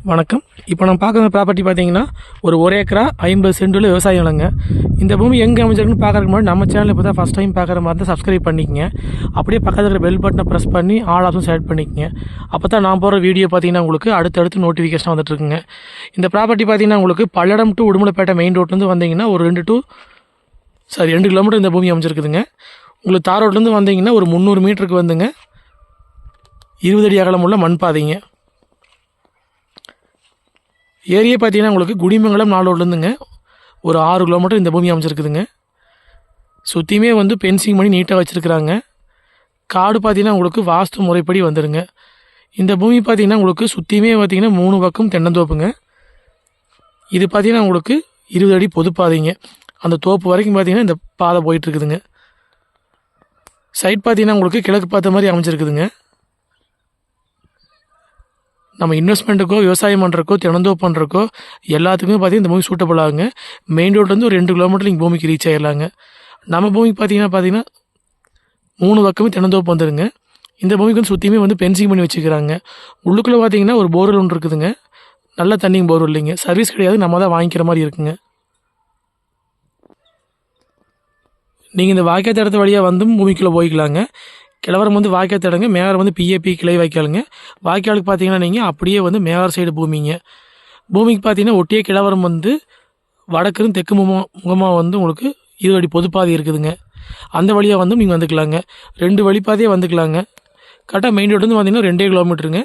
வணக்கம். இப்போ நம்ம பார்க்குற ப்ராப்பர்ட்டி பார்த்தீங்கன்னா ஒரு ஏக்கரா 50 சென்டில் விவசாய நிலங்க. இந்த பூமி எங்கே அமைஞ்சிருக்குன்னு பார்க்குறதுக்கு முன்னாடி நம்ம சேனல் இப்போ தான் ஃபஸ்ட் டைம் பார்க்குற மாதிரி தான் சப்ஸ்கிரைப் பண்ணிக்கங்க. அப்படியே பக்கத்தில் இருக்கிற பெல் பட்டனை ப்ரெஸ் பண்ணி ஆல் ஆப்ஷன் செலக்ட் பண்ணிக்கங்க. அப்போ தான் நான் போகிற வீடியோ பார்த்தீங்கன்னா உங்களுக்கு அடுத்தடுத்து நோட்டிஃபிகேஷன் வந்துட்டுருக்குங்க. இந்த ப்ராப்பர்ட்டி பார்த்தீங்கன்னா உங்களுக்கு பல்லடம் டு உடுமலைப்பேட்டை மெயின் ரோட்லேருந்து வந்தீங்கன்னா ஒரு 2 கிலோமீட்டர் இந்த பூமி அமைஞ்சிருக்குதுங்க. உங்களுக்கு தார் ரோட்லேருந்து வந்தீங்கன்னா ஒரு 300 மீட்டருக்கு வந்துங்க 20 அடி அகலமுள்ள மண் பாதைங்க. ஏரியா பார்த்தீங்கன்னா உங்களுக்கு குடிமங்கலம் 4 ரோட்லேருந்துங்க ஒரு 6 கிலோமீட்டர் இந்த பூமி அமைச்சிருக்குதுங்க. சுற்றியுமே வந்து பென்சிங் பண்ணி நீட்டாக வச்சுருக்குறாங்க. காடு பார்த்தீங்கன்னா உங்களுக்கு வாஸ்து முறைப்படி வந்துடுங்க. இந்த பூமி பார்த்தீங்கன்னா உங்களுக்கு சுற்றியுமே பார்த்தீங்கன்னா 3 பக்கம் தென்னந்தோப்புங்க. இது பார்த்தீங்கன்னா உங்களுக்கு 20 அடி பொதுப்பாதைங்க. அந்த தோப்பு வரைக்கும் பார்த்தீங்கன்னா இந்த பாதை போயிட்டுருக்குதுங்க. சைட் பார்த்தீங்கன்னா உங்களுக்கு கிழக்கு பார்த்த மாதிரி அமைச்சிருக்குதுங்க. நம்ம இன்வெஸ்ட்மெண்ட்டுக்கோ விவசாயம் பண்ணுறக்கோ தினந்தோப்பு பண்ணுறக்கோ எல்லாத்துக்குமே பார்த்தீங்கன்னா இந்த பூமி சூட்டபிள் ஆகுங்க. மெயின் ரோட்லேருந்து ஒரு 2 கிலோமீட்டர் நீங்கள் பூமிக்கு ரீச் ஆகிடலாங்க. நம்ம பூமிக்கு பார்த்தீங்கன்னா 3 பக்கமே தினந்தோப்பு வந்துடுங்க. இந்த பூமிக்கு வந்து சுற்றியுமே வந்து பென்சிங் பண்ணி வச்சுக்கிறாங்க. உள்ளுக்குள்ளே பார்த்தீங்கன்னா ஒரு போர்வெல் ஒன்று இருக்குதுங்க. நல்ல தண்ணிங்க போர்வெல் இல்லைங்க, சர்வீஸ் கிடையாது, நம்ம தான் வாங்கிக்கிற மாதிரி இருக்குங்க. நீங்கள் இந்த வாய்க்கால் தடத்து வழியாக வந்து பூமிக்குள்ளே போய்க்கலாங்க. கிழவரம் வந்து வாய்க்கால் தடங்க, மேகர் வந்து பிஏபி கிளை வாய்க்காலுங்க. வாய்க்காலுக்கு பார்த்தீங்கன்னா நீங்கள் அப்படியே வந்து மேகர் சைடு பூமிங்க. பூமிக்கு பார்த்தீங்கன்னா ஒட்டிய கிழவரம் வந்து வடக்கு தெற்கு முகமாக வந்து உங்களுக்கு 20 அடி பொதுப்பாதை இருக்குதுங்க. அந்த வழியாக வந்து நீங்கள் வந்துக்கலாங்க. 2 வழிப்பாதையே வந்துக்கலாங்க. கரெக்டாக மெயின் ரோடு வந்து பார்த்தீங்கன்னா 2 கிலோமீட்டருங்க.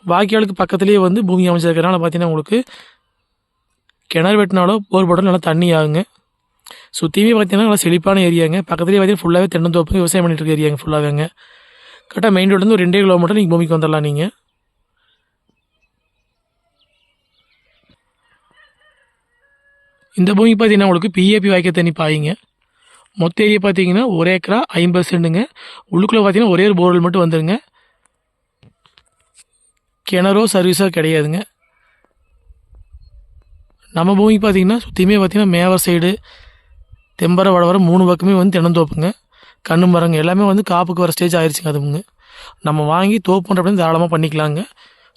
வாய்க்காலுக்கு பக்கத்துலேயே வந்து பூமி அமைச்சிருக்கிறனால பார்த்தீங்கன்னா உங்களுக்கு கிணறு வெட்டினாலோ போர் போட்டாலும் நல்லா தண்ணி ஆகுங்க. சுற்றியுமே பார்த்தீங்கன்னா நல்லா செழிப்பான ஏரியாங்க. பக்கத்துலேயே பார்த்தீங்கன்னா ஃபுல்லாகவே தென்னந்தோப்பு விவசாயம் பண்ணிட்டு இருக்க ஏரியாங்க ஃபுல்லாகவேங்க. கரெக்டாக மெயின் ரோட்லேருந்து ஒரு 2 கிலோமீட்டர் நீங்கள் பூமிக்கு வந்துடலாம். நீங்கள் இந்த பூமி பார்த்தீங்கன்னா உங்களுக்கு பிஏபி வாய்க்கால் தண்ணி பாயிங்க. மொத்த ஏரியா பார்த்தீங்கன்னா 1 ஏக்கரா 50 சென்ட்டுங்க. உள்ளுக்குள்ளே பார்த்தீங்கன்னா ஒரே ஒரு போர்வெல் மட்டும் வந்துடுங்க. கிணறோ சர்வீஸோ கிடையாதுங்க. நம்ம பூமிக்கு பார்த்தீங்கன்னா சுற்றியுமே பார்த்தீங்கன்னா மேவர் சைடு தெம்பரை வர 3 பக்கமே வந்து தென்னந்தோப்புங்க. கண்ணு மரங்க எல்லாமே வந்து காப்புக்கு வர ஸ்டேஜ் ஆயிடுச்சுங்க. அதுங்க நம்ம வாங்கி தோப்பு பண்ணுற அப்படின்னு தாராளமாக பண்ணிக்கலாங்க.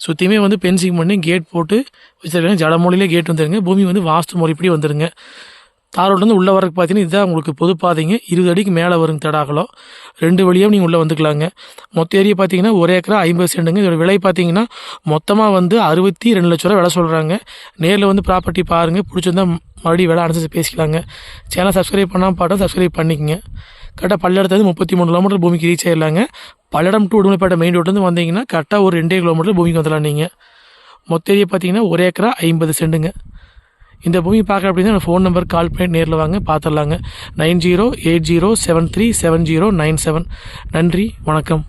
சுற்றியுமே வந்து பென்சிங் பண்ணி கேட் போட்டு வச்சுருக்காங்க. ஜடமொழியிலே கேட் வந்துடுங்க. பூமி வந்து வாஸ்து முறைப்படி வந்துடுங்க. தாரோட்லேருந்து உள்ளே வரக்கு பார்த்தீங்கன்னா இதுதான் உங்களுக்கு பொதுப்பாதைங்க. 20 அடிக்கு மேலே வருங்க தடாகலம். 2 வழியாக நீங்கள் உள்ளே வந்துக்கலாங்க. மொத்த ஏரியா பார்த்தீங்கன்னா 1 ஏக்கரா 50 சென்ட்டுங்க. இதோட விலை பார்த்தீங்கன்னா மொத்தமாக வந்து 62 லட்ச ரூபா விலை சொல்கிறாங்க. நேரில் வந்து ப்ராப்பர்ட்டி பாருங்கள், பிடிச்சிருந்தா மறுபடியும் விலை அனுசரித்து பேசிக்கலாங்க. சேனல் சப்ஸ்கிரைப் பண்ணாமல் பார்த்தா சப்ஸ்கிரைப் பண்ணிக்கங்க. கரெக்டாக பல்லடத்துலேருந்து 33 கிலோமீட்டர் பூமிக்கு ரீச் ஆகிடலாங்க. பல்லடம் டு உடுமலைப்பேட்டை மெயின் ரோட்லேருந்து வந்தீங்கன்னா கரெக்டாக ஒரு 2 கிலோமீட்டர் பூமிக்கு வந்துடலாம். நீங்கள் மொத்த ஏரியா பார்த்தீங்கன்னா 1 ஏக்கரா 50 சென்ட்டுங்க. இந்த பூமி பார்க்க அப்படின்னா ஃபோன் நம்பர் கால் பண்ணி நேரில் வாங்க, பார்த்துடலாங்க. 9080737097. நன்றி, வணக்கம்.